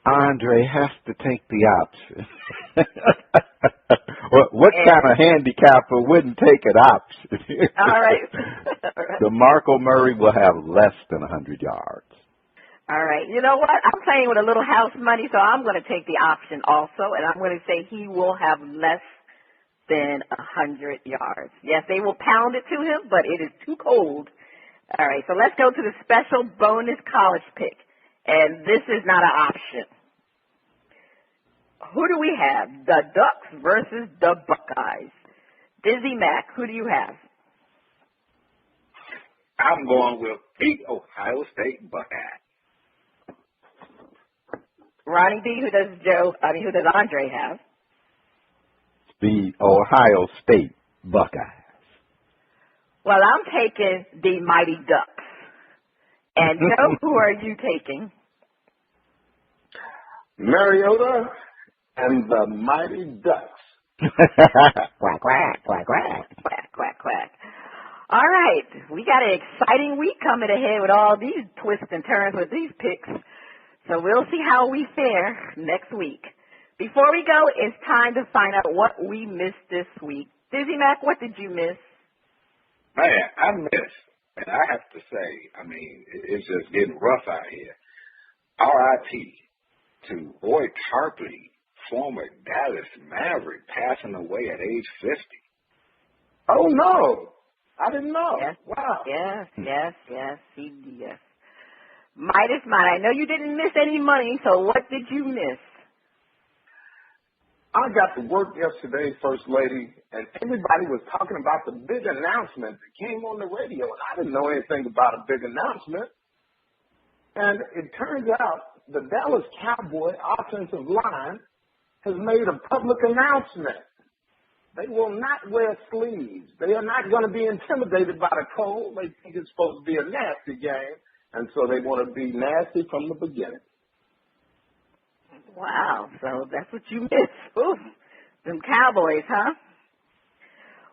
Andre has to take the option. What kind of handicapper wouldn't take an option? All right. DeMarco Murray will have less than 100 yards. All right. You know what? I'm playing with a little house money, so I'm going to take the option also, and I'm going to say he will have less than 100 yards. Yes, they will pound it to him, but it is too cold. All right, so let's go to the special bonus college pick, and this is not an option. Who do we have? The Ducks versus the Buckeyes. DizzieMac, who do you have? I'm going with the Ohio State Buckeyes. Ronnie B, who does Andre have? The Ohio State Buckeyes. Well, I'm taking the Mighty Ducks. And Joe, who are you taking? Mariota and the Mighty Ducks. Quack, quack, quack, quack, quack, quack, quack. All right, we got an exciting week coming ahead with all these twists and turns with these picks. So we'll see how we fare next week. Before we go, it's time to find out what we missed this week. DizzieMac, what did you miss? Man, I missed, and I have to say, I mean, it's just getting rough out here. R.I.P. to Boyd Tarpley, former Dallas Maverick, passing away at age 50. Oh, no. I didn't know. Yes. Wow. Yes. Midas, I know you didn't miss any money, so what did you miss? I got to work yesterday, First Lady, and everybody was talking about the big announcement that came on the radio, and I didn't know anything about a big announcement. And it turns out the Dallas Cowboy offensive line has made a public announcement. They will not wear sleeves. They are not going to be intimidated by the cold. They think it's supposed to be a nasty game, and so they want to be nasty from the beginning. Wow, so that's what you missed. Ooh, them Cowboys, huh?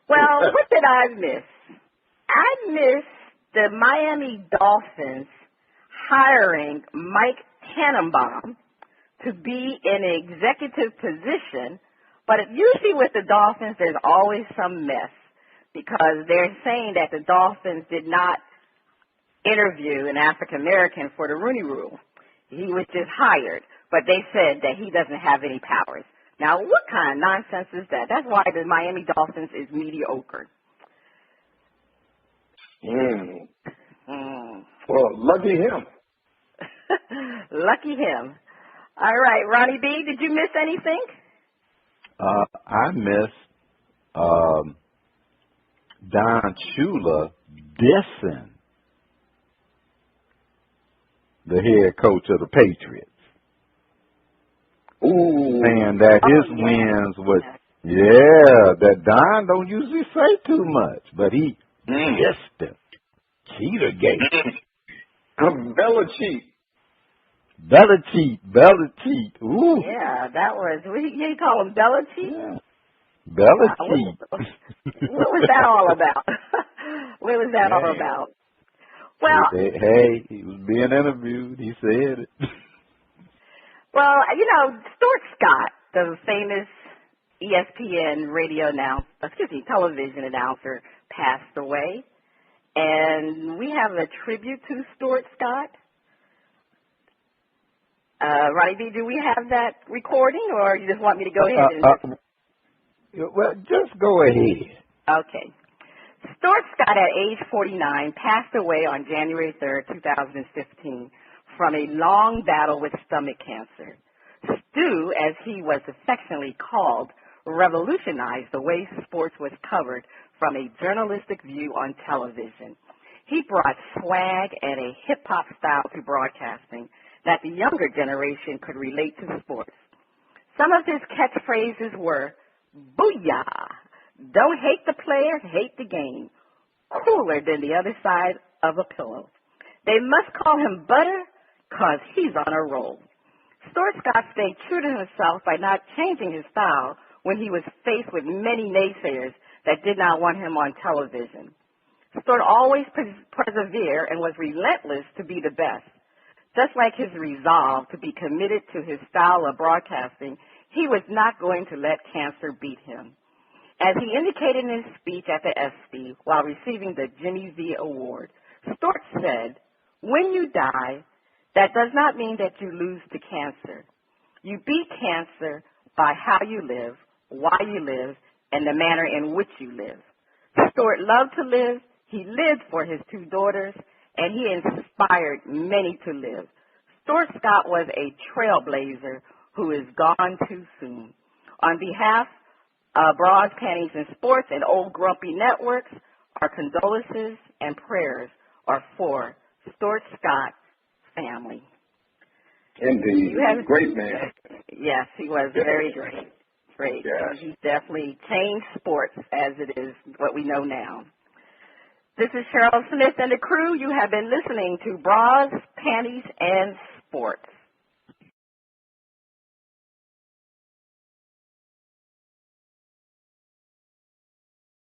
Well, what did I miss? I missed the Miami Dolphins hiring Mike Tannenbaum to be in an executive position, but usually with the Dolphins, there's always some mess because they're saying that the Dolphins did not interview an African American for the Rooney Rule. He was just hired. But they said that he doesn't have any powers. Now, what kind of nonsense is that? That's why the Miami Dolphins is mediocre. Well, lucky him. Lucky him. All right, Ronnie B., did you miss anything? I missed Don Shula dissing the head coach of the Patriots. Ooh. Saying that his wins was, that Don don't usually say too much, but he dissed him. Cheatergate. Bella Cheat. Bella Cheat. Bella Cheat. Ooh. Yeah, that was, you call him Bella Cheat? Yeah. Bella Wow, Cheat. what was that all about? What was that all Hey. about? Well, Hey, he was being interviewed. He said it. well, Stuart Scott, the famous ESPN television announcer, passed away. And we have a tribute to Stuart Scott. Ronnie B, do we have that recording, or you just want me to go ahead and Well, just go ahead. Okay. Stuart Scott, at age 49, passed away on January 3rd, 2015, from a long battle with stomach cancer. Stu, as he was affectionately called, revolutionized the way sports was covered from a journalistic view on television. He brought swag and a hip-hop style to broadcasting that the younger generation could relate to sports. Some of his catchphrases were, "Booyah! Don't hate the player, hate the game. Cooler than the other side of a pillow. They must call him Butter, 'cause he's on a roll." Stuart Scott stayed true to himself by not changing his style when he was faced with many naysayers that did not want him on television. Stuart always persevered and was relentless to be the best. Just like his resolve to be committed to his style of broadcasting, he was not going to let cancer beat him. As he indicated in his speech at the ESPY while receiving the Jimmy V Award, Stuart said, "When you die, that does not mean that you lose to cancer. You beat cancer by how you live, why you live, and the manner in which you live." Stuart loved to live. He lived for his two daughters, and he inspired many to live. Stuart Scott was a trailblazer who is gone too soon. On behalf of Bras, Panties and Sports and Old Grumpy Networks, our condolences and prayers are for Stuart Scott's family. Indeed. Great man. Yes, he was very great. Great. Yes. He definitely changed sports as it is what we know now. This is Cheryl Smith and the crew. You have been listening to Bras, Panties, and Sports.